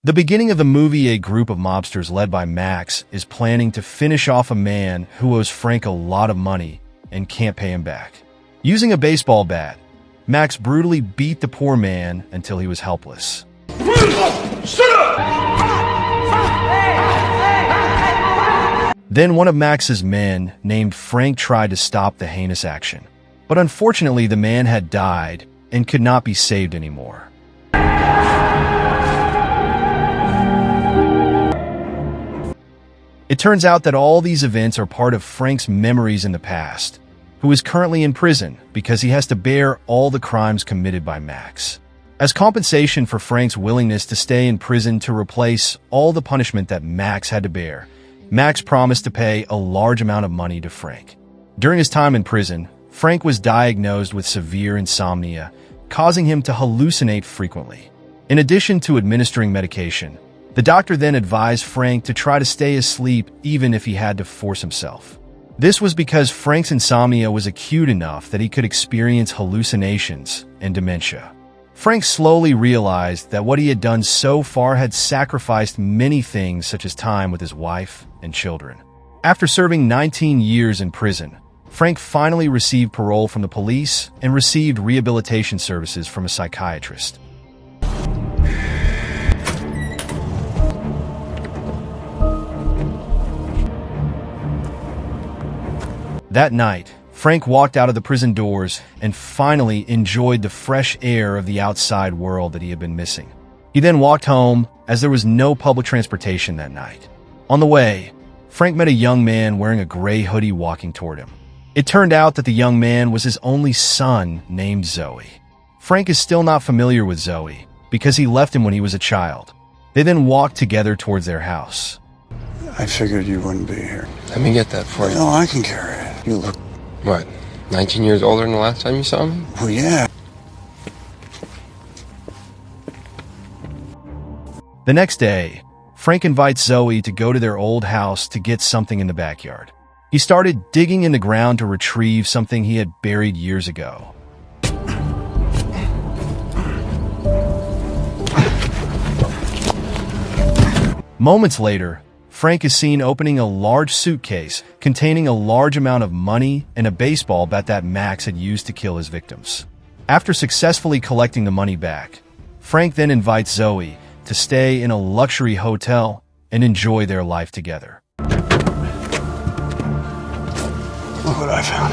The beginning of the movie, a group of mobsters led by Max is planning to finish off a man who owes Frank a lot of money and can't pay him back. Using a baseball bat, Max brutally beat the poor man until he was helpless. Then one of Max's men, named Frank, tried to stop the heinous action. But unfortunately, the man had died and could not be saved anymore. It turns out that all these events are part of Frank's memories in the past, who is currently in prison because he has to bear all the crimes committed by Max. As compensation for Frank's willingness to stay in prison to replace all the punishment that Max had to bear, Max promised to pay a large amount of money to Frank. During his time in prison, Frank was diagnosed with severe insomnia, causing him to hallucinate frequently. In addition to administering medication, the doctor then advised Frank to try to stay asleep even if he had to force himself. This was because Frank's insomnia was acute enough that he could experience hallucinations and dementia. Frank slowly realized that what he had done so far had sacrificed many things, such as time with his wife and children. After serving 19 years in prison, Frank finally received parole from the police and received rehabilitation services from a psychiatrist. That night, Frank walked out of the prison doors and finally enjoyed the fresh air of the outside world that he had been missing. He then walked home, as there was no public transportation that night. On the way, Frank met a young man wearing a gray hoodie walking toward him. It turned out that the young man was his only son, named Zoe. Frank is still not familiar with Zoe because he left him when he was a child. They then walked together towards their house. I figured you wouldn't be here. Let me get that for you. No, I can carry it. You look... What, 19 years older than the last time you saw me? Well, yeah. The next day, Frank invites Zoe to go to their old house to get something in the backyard. He started digging in the ground to retrieve something he had buried years ago. Moments later, Frank is seen opening a large suitcase containing a large amount of money and a baseball bat that Max had used to kill his victims. After successfully collecting the money back, Frank then invites Zoe to stay in a luxury hotel and enjoy their life together. Look what I found.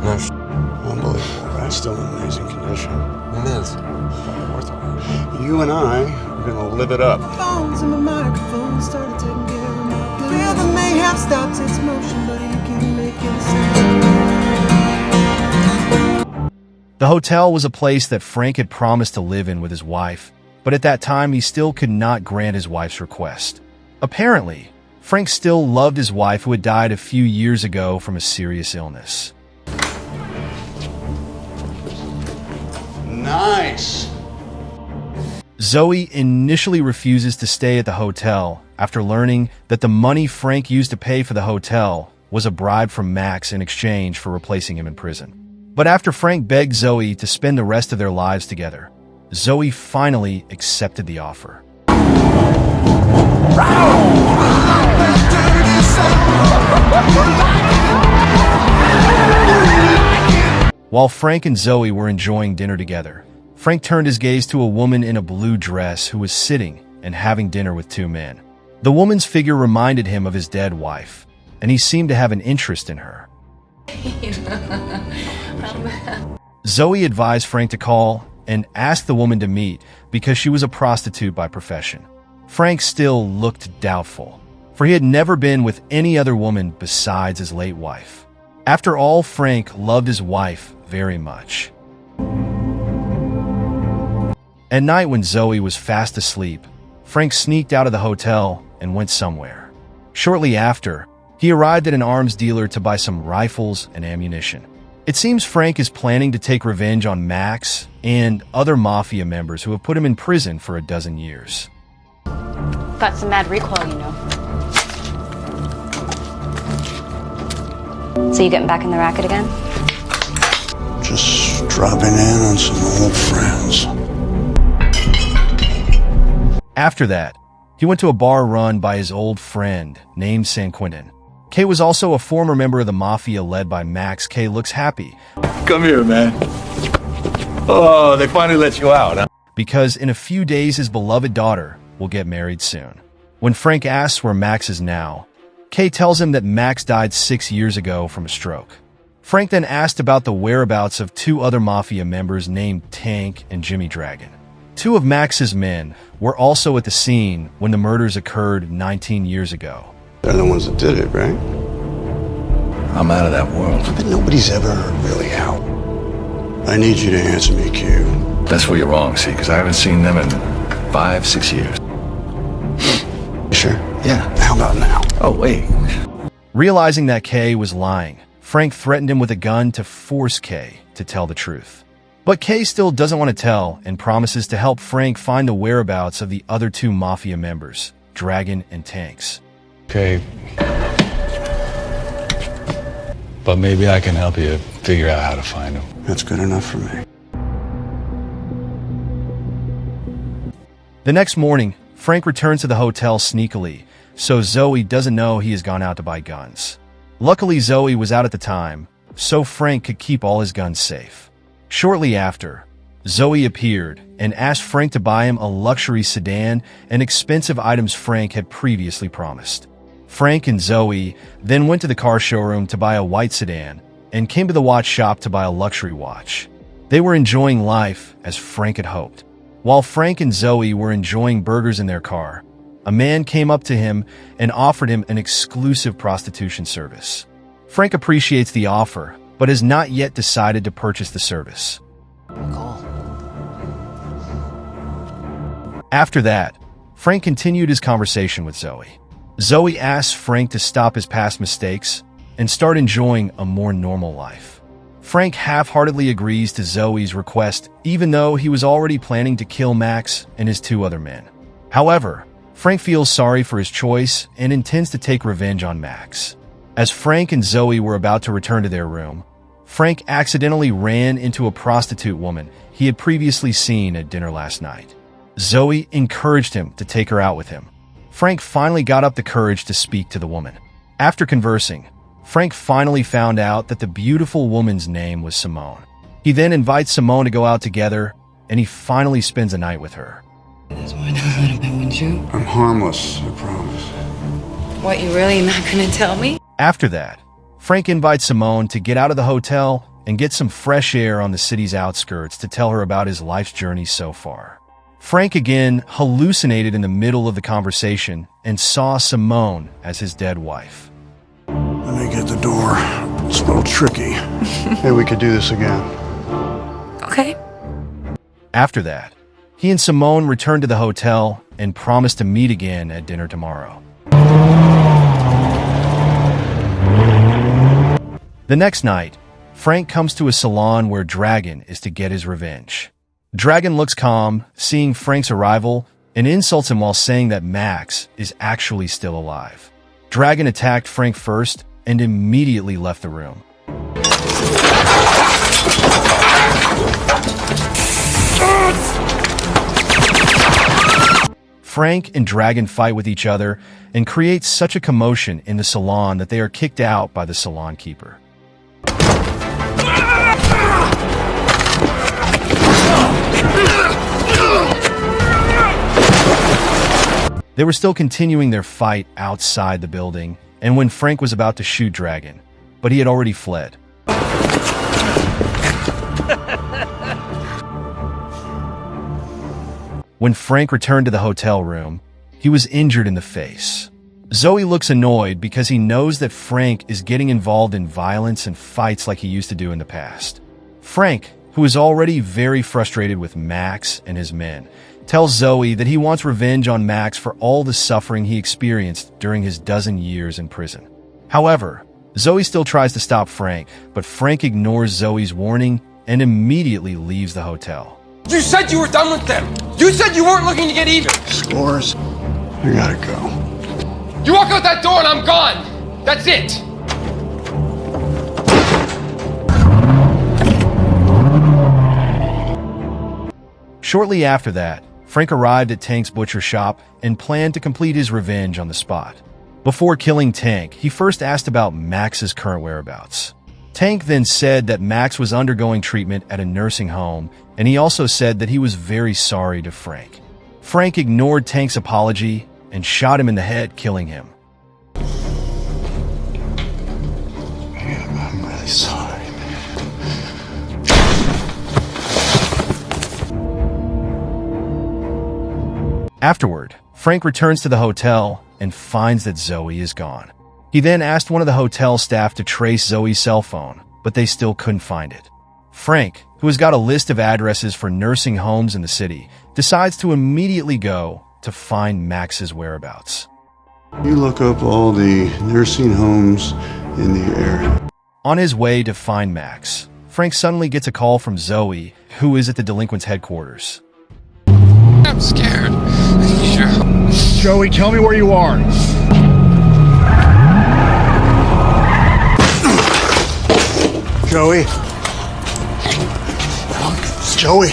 Nice. Unbelievable, right? Still in amazing condition. It is. Probably worth it. You and I are gonna live it up. Phones and the microphone started taking care of my blues. Feel the mayhem stops its motion, but you can make it sound. The hotel was a place that Frank had promised to live in with his wife, but at that time he still could not grant his wife's request. Apparently, Frank still loved his wife, who had died a few years ago from a serious illness. Nice. Zoe initially refuses to stay at the hotel after learning that the money Frank used to pay for the hotel was a bribe from Max in exchange for replacing him in prison. But after Frank begged Zoe to spend the rest of their lives together, Zoe finally accepted the offer. While Frank and Zoe were enjoying dinner together, Frank turned his gaze to a woman in a blue dress who was sitting and having dinner with two men. The woman's figure reminded him of his dead wife, and he seemed to have an interest in her. Zoe advised Frank to call and ask the woman to meet because she was a prostitute by profession. Frank still looked doubtful, for he had never been with any other woman besides his late wife. After all, Frank loved his wife very much. At night, when Zoe was fast asleep, Frank sneaked out of the hotel and went somewhere. Shortly after, he arrived at an arms dealer to buy some rifles and ammunition. It seems Frank is planning to take revenge on Max and other mafia members who have put him in prison for 12 years. Got some mad recoil, you know. So you getting back in the racket again? Just dropping in on some old friends. After that, He went to a bar run by his old friend named San Quentin. Kay was also a former member of the mafia led by Max. Kay looks happy. Come here, man. Oh, they finally let you out, huh? Because in a few days his beloved daughter will get married soon. When Frank asks where Max is now, Kay tells him that Max died 6 years ago from a stroke. Frank then asked about the whereabouts of 2 other mafia members named Tank and Jimmy Dragon. 2 of Max's men were also at the scene when the murders occurred 19 years ago. They're the ones that did it, right? I'm out of that world. But nobody's ever really out. I need you to answer me, Q. That's where you're wrong, see, because I haven't seen them in 5-6 years. You sure? Yeah. How about now? Oh, wait. Realizing that Kay was lying, Frank threatened him with a gun to force Kay to tell the truth. But Kay still doesn't want to tell and promises to help Frank find the whereabouts of the other 2 mafia members, Dragon and Tanks. Okay. But maybe I can help you figure out how to find them. That's good enough for me. The next morning, Frank returns to the hotel sneakily, so Zoe doesn't know he has gone out to buy guns. Luckily, Zoe was out at the time, so Frank could keep all his guns safe. Shortly after, Zoe appeared and asked Frank to buy him a luxury sedan and expensive items Frank had previously promised. Frank and Zoe then went to the car showroom to buy a white sedan and came to the watch shop to buy a luxury watch. They were enjoying life as Frank had hoped. While Frank and Zoe were enjoying burgers in their car, a man came up to him and offered him an exclusive prostitution service. Frank appreciates the offer, but has not yet decided to purchase the service. After that, Frank continued his conversation with Zoe. Zoe asks Frank to stop his past mistakes and start enjoying a more normal life. Frank half-heartedly agrees to Zoe's request, even though he was already planning to kill Max and his 2 other men. However, Frank feels sorry for his choice and intends to take revenge on Max. As Frank and Zoe were about to return to their room, Frank accidentally ran into a prostitute woman he had previously seen at dinner last night. Zoe encouraged him to take her out with him. Frank finally got up the courage to speak to the woman. After conversing, Frank finally found out that the beautiful woman's name was Simone. He then invites Simone to go out together, and he finally spends a night with her. There's more than a little bit, wouldn't you? I'm harmless, I promise. What, you really not gonna tell me? After that, Frank invites Simone to get out of the hotel and get some fresh air on the city's outskirts to tell her about his life's journey so far. Frank again hallucinated in the middle of the conversation and saw Simone as his dead wife. Let me get the door. It's a little tricky. Hey, we could do this again. Okay. After that, he and Simone returned to the hotel and promised to meet again at dinner tomorrow. The next night, Frank comes to a salon where Dragon is to get his revenge. Dragon looks calm, seeing Frank's arrival, and insults him while saying that Max is actually still alive. Dragon attacked Frank first and immediately left the room. Frank and Dragon fight with each other and create such a commotion in the salon that they are kicked out by the salon keeper. They were still continuing their fight outside the building, and when Frank was about to shoot Dragon, but he had already fled. When Frank returned to the hotel room, he was injured in the face. Zoe looks annoyed because he knows that Frank is getting involved in violence and fights like he used to do in the past. Frank, who is already very frustrated with Max and his men, tells Zoe that he wants revenge on Max for all the suffering he experienced during his dozen years in prison. However, Zoe still tries to stop Frank, but Frank ignores Zoe's warning and immediately leaves the hotel. You said you were done with them. You said you weren't looking to get even. Scores. I gotta go. You walk out that door and I'm gone. That's it. Shortly after that, Frank arrived at Tank's butcher shop and planned to complete his revenge on the spot. Before killing Tank, he first asked about Max's current whereabouts. Tank then said that Max was undergoing treatment at a nursing home, and he also said that he was very sorry to Frank. Frank ignored Tank's apology and shot him in the head, killing him. Man, I'm really sorry, man. Afterward, Frank returns to the hotel and finds that Zoe is gone. He then asked one of the hotel staff to trace Zoe's cell phone, but they still couldn't find it. Frank, who has got a list of addresses for nursing homes in the city, decides to immediately go to find Max's whereabouts. You look up all the nursing homes in the area. On his way to find Max, Frank suddenly gets a call from Zoe, who is at the delinquents' headquarters. I'm scared. Sure. Joey, tell me where you are. Joey. Joey.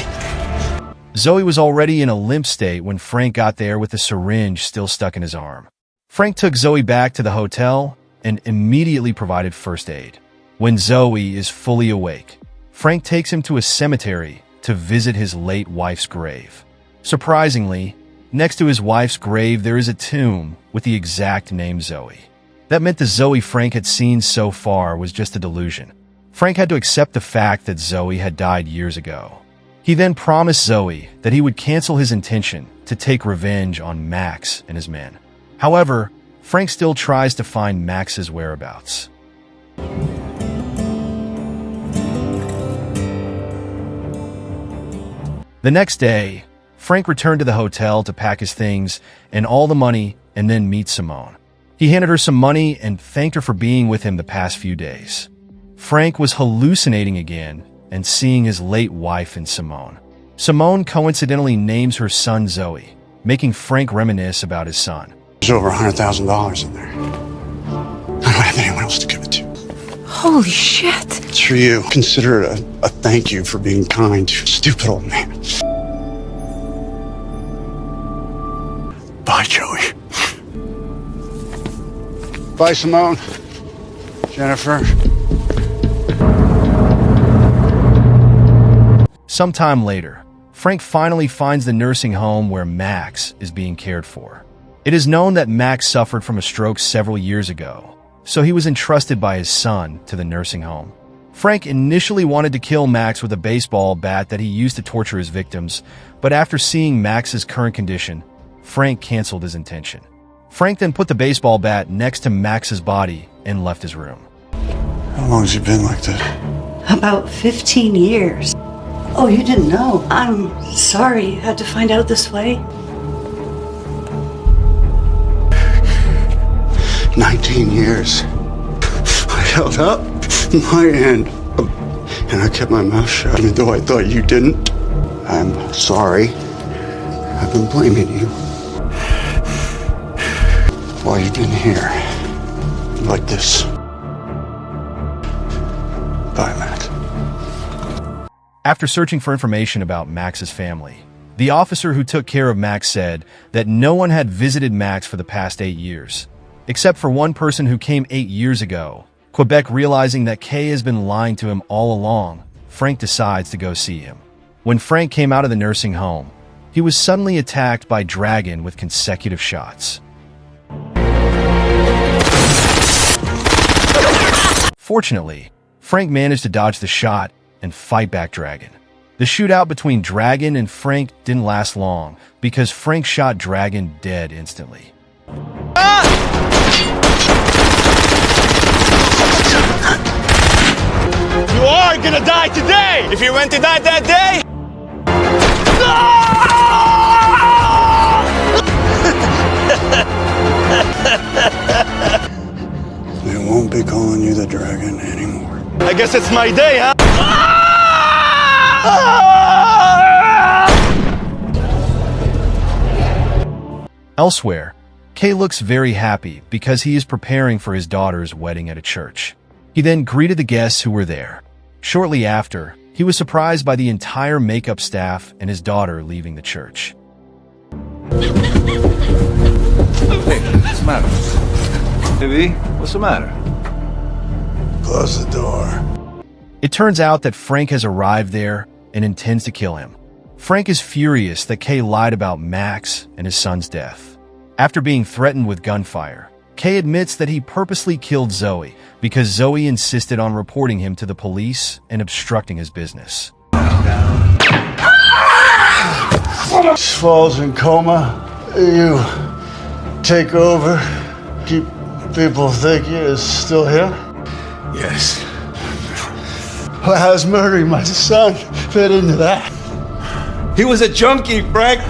Zoe was already in a limp state when Frank got there with a syringe still stuck in his arm. Frank took Zoe back to the hotel and immediately provided first aid. When Zoe is fully awake, Frank takes him to a cemetery to visit his late wife's grave. Surprisingly, next to his wife's grave there is a tomb with the exact name Zoe. That meant the Zoe Frank had seen so far was just a delusion. Frank had to accept the fact that Zoe had died years ago. He then promised Zoe that he would cancel his intention to take revenge on Max and his men. However, Frank still tries to find Max's whereabouts. The next day, Frank returned to the hotel to pack his things and all the money and then meet Simone. He handed her some money and thanked her for being with him the past few days. Frank was hallucinating again and seeing his late wife in Simone. Simone coincidentally names her son Zoe, making Frank reminisce about his son. There's over $100,000 in there. I don't have anyone else to give it to. Holy shit. It's for you. Consider it a thank you for being kind to a stupid old man. Bye, Joey. Bye, Simone. Jennifer. Sometime later, Frank finally finds the nursing home where Max is being cared for. It is known that Max suffered from a stroke several years ago, so he was entrusted by his son to the nursing home. Frank initially wanted to kill Max with a baseball bat that he used to torture his victims, but after seeing Max's current condition, Frank canceled his intention. Frank then put the baseball bat next to Max's body and left his room. How long has he been like this? About 15 years. Oh, you didn't know. I'm sorry you had to find out this way. 19 years. I held up my end and I kept my mouth shut, even though I thought you didn't. I'm sorry. I've been blaming you while you've been here. Like this. Bye, Matt. After searching for information about Max's family, the officer who took care of Max said that no one had visited Max for the past 8 years, except for one person who came 8 years ago. Quebec, realizing that Kay has been lying to him all along, Frank decides to go see him. When Frank came out of the nursing home, he was suddenly attacked by Dragon with consecutive shots. Fortunately, Frank managed to dodge the shot and fight back Dragon. The shootout between Dragon and Frank didn't last long because Frank shot Dragon dead instantly. You are gonna die today! If you went to die that day! They won't be calling you the Dragon anymore. I guess it's my day, huh? Elsewhere, Kay looks very happy because he is preparing for his daughter's wedding at a church. He then greeted the guests who were there. Shortly after, he was surprised by the entire makeup staff and his daughter leaving the church. Hey, what's the matter? Baby, what's the matter? Close the door. It turns out that Frank has arrived there and intends to kill him. Frank is furious that Kay lied about Max and his son's death. After being threatened with gunfire, Kay admits that he purposely killed Zoe because Zoe insisted on reporting him to the police and obstructing his business. Falls in coma. You take over. Keep people thinking it's still him. Yes. Well, how's murdering my son fit into that? He was a junkie, Frank.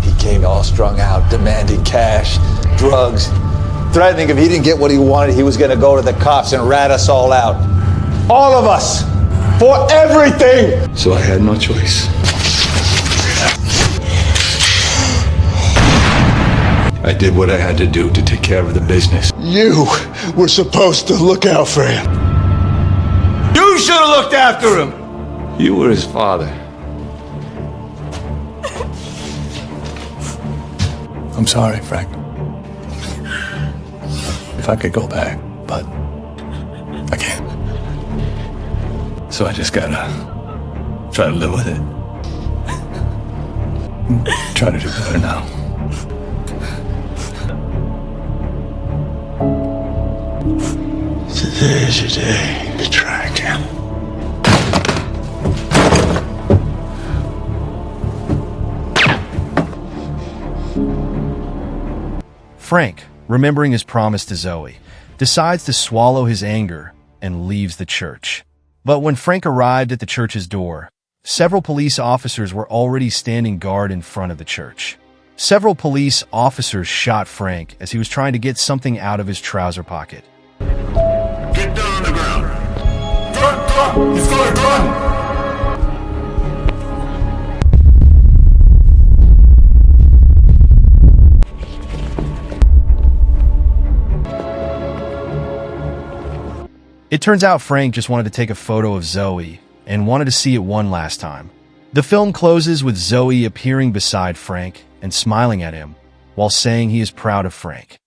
He came all strung out, demanding cash, drugs, threatening if he didn't get what he wanted, he was going to go to the cops and rat us all out. All of us. For everything. So I had no choice. I did what I had to do to take care of the business. You were supposed to look out for him. You should have looked after him. You were his father. I'm sorry, Frank. If I could go back, but I can't. So I just gotta try to live with it. Try to do better now. Today's your day to try again. Frank, remembering his promise to Zoe, decides to swallow his anger and leaves the church. But when Frank arrived at the church's door, several police officers were already standing guard in front of the church. Several police officers shot Frank as he was trying to get something out of his trouser pocket. Get down on the ground. Run! He's going to run! It turns out Frank just wanted to take a photo of Zoe and wanted to see it one last time. The film closes with Zoe appearing beside Frank and smiling at him while saying he is proud of Frank.